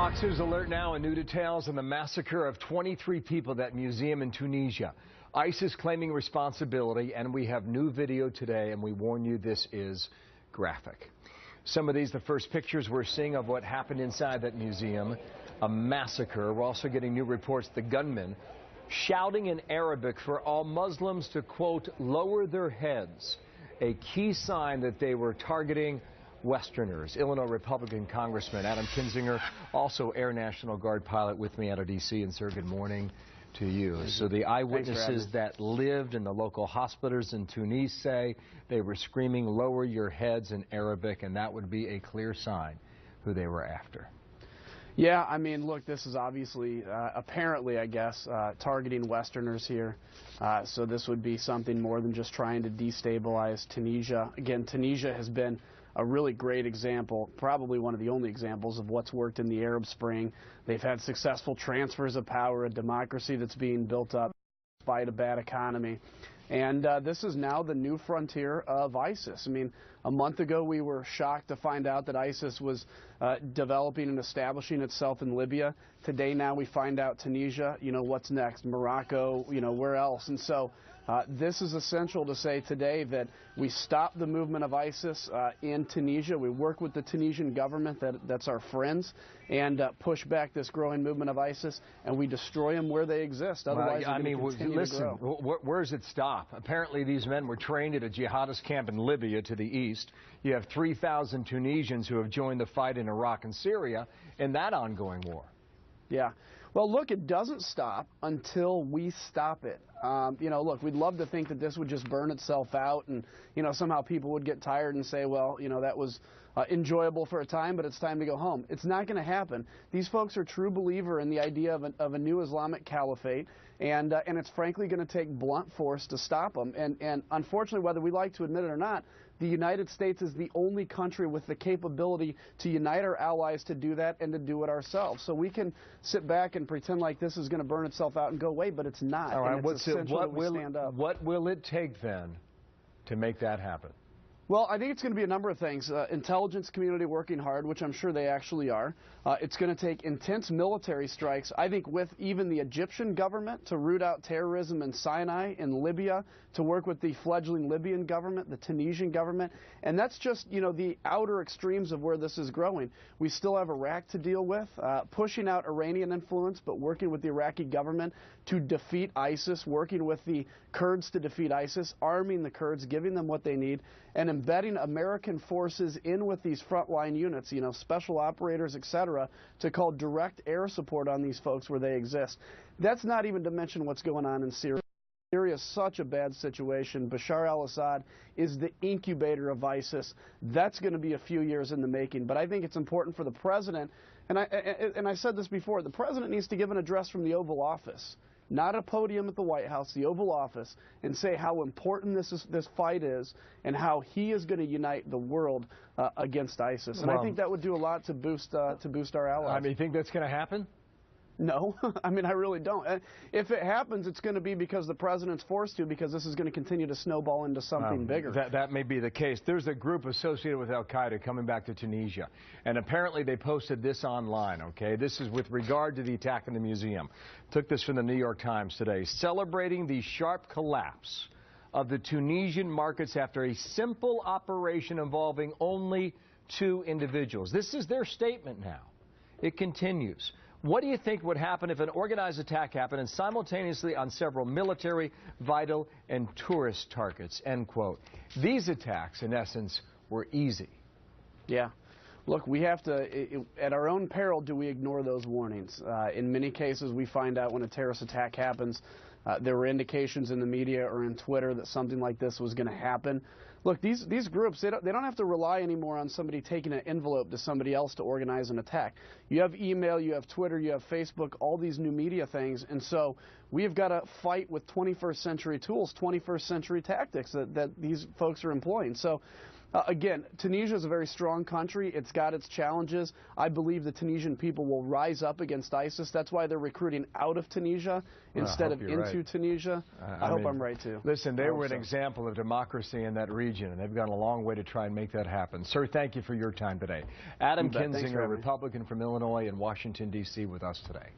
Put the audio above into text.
Fox News alert now, and new details on the massacre of 23 people at that museum in Tunisia. ISIS claiming responsibility, and we have new video today, and we warn you this is graphic. Some of these, the first pictures we're seeing of what happened inside that museum, a massacre. We're also getting new reports, the gunmen shouting in Arabic for all Muslims to, quote, lower their heads, a key sign that they were targeting Westerners. Illinois Republican Congressman Adam Kinzinger, also Air National Guard pilot, with me out of D.C. And sir, good morning to you. So the eyewitnesses that lived in the local hospitals in Tunis say they were screaming, lower your heads, in Arabic, and that would be a clear sign who they were after. Yeah, I mean, look, this is obviously, apparently, I guess, targeting Westerners here. So this would be something more than just trying to destabilize Tunisia. Again, Tunisia has been a really great example, probably one of the only examples of what's worked in the Arab Spring. They've had successful transfers of power, a democracy that's being built up despite a bad economy. And this is now the new frontier of ISIS. I mean, a month ago we were shocked to find out that ISIS was developing and establishing itself in Libya. Today now we find out Tunisia, you know, what's next? Morocco, you know, where else? And so this is essential to say today that we stop the movement of ISIS in Tunisia. We work with the Tunisian government, that's our friends, and push back this growing movement of ISIS, and we destroy them where they exist. Otherwise, well, I mean, listen, where does it stop? Apparently, these men were trained at a jihadist camp in Libya to the east. You have 3,000 Tunisians who have joined the fight in Iraq and Syria in that ongoing war. Yeah. Well, look, it doesn't stop until we stop it. You know, look, we'd love to think that this would just burn itself out and, you know, somehow people would get tired and say, well, you know, that was enjoyable for a time, but it's time to go home. It's not going to happen. These folks are true believer in the idea of a new Islamic caliphate, and it's frankly going to take blunt force to stop them. And unfortunately, whether we like to admit it or not, the United States is the only country with the capability to unite our allies to do that and to do it ourselves. So we can sit back and pretend like this is going to burn itself out and go away, but it's not. All right, and it's essential that we stand up. What will it take then to make that happen? Well, I think it's going to be a number of things. Intelligence community working hard, which I'm sure they actually are. It's going to take intense military strikes, I think, with even the Egyptian government to root out terrorism in Sinai, in Libya, to work with the fledgling Libyan government, the Tunisian government. And that's just, you know, the outer extremes of where this is growing. We still have Iraq to deal with, pushing out Iranian influence, but working with the Iraqi government to defeat ISIS, working with the Kurds to defeat ISIS, arming the Kurds, giving them what they need, and embedding American forces in with these frontline units, you know, special operators, etc., to call direct air support on these folks where they exist. That's not even to mention what's going on in Syria. Syria is such a bad situation. Bashar al-Assad is the incubator of ISIS. That's going to be a few years in the making. But I think it's important for the president, and I said this before, the president needs to give an address from the Oval Office, not a podium at the White House, the Oval Office, and say how important this fight is and how he is going to unite the world against ISIS. And I think that would do a lot to boost our allies. I mean, you think that's going to happen? No, I mean, I really don't. If it happens, it's going to be because the president's forced to, because this is going to continue to snowball into something bigger. That may be the case. There's a group associated with al-Qaeda coming back to Tunisia, and apparently they posted this online, okay? This is with regard to the attack in the museum. Took this from the New York Times today. Celebrating the sharp collapse of the Tunisian markets after a simple operation involving only 2 individuals. This is their statement now. It continues. What do you think would happen if an organized attack happened and simultaneously on several military, vital, and tourist targets? End quote. These attacks, in essence, were easy. Yeah. Look, we have to, at our own peril, do we ignore those warnings? In many cases, we find out when a terrorist attack happens, there were indications in the media or in Twitter that something like this was going to happen. Look, these groups, they don't have to rely anymore on somebody taking an envelope to somebody else to organize an attack. You have email, you have Twitter, you have Facebook, all these new media things, and so we have got to fight with 21st century tools, 21st century tactics that these folks are employing. So Again, Tunisia is a very strong country. It's got its challenges. I believe the Tunisian people will rise up against ISIS. That's why they're recruiting out of Tunisia instead of into Tunisia. I hope I'm right, too. Listen, they were an example of democracy in that region, and they've gone a long way to try and make that happen. Sir, thank you for your time today. Adam Kinzinger, Republican from Illinois in Washington, D.C., with us today.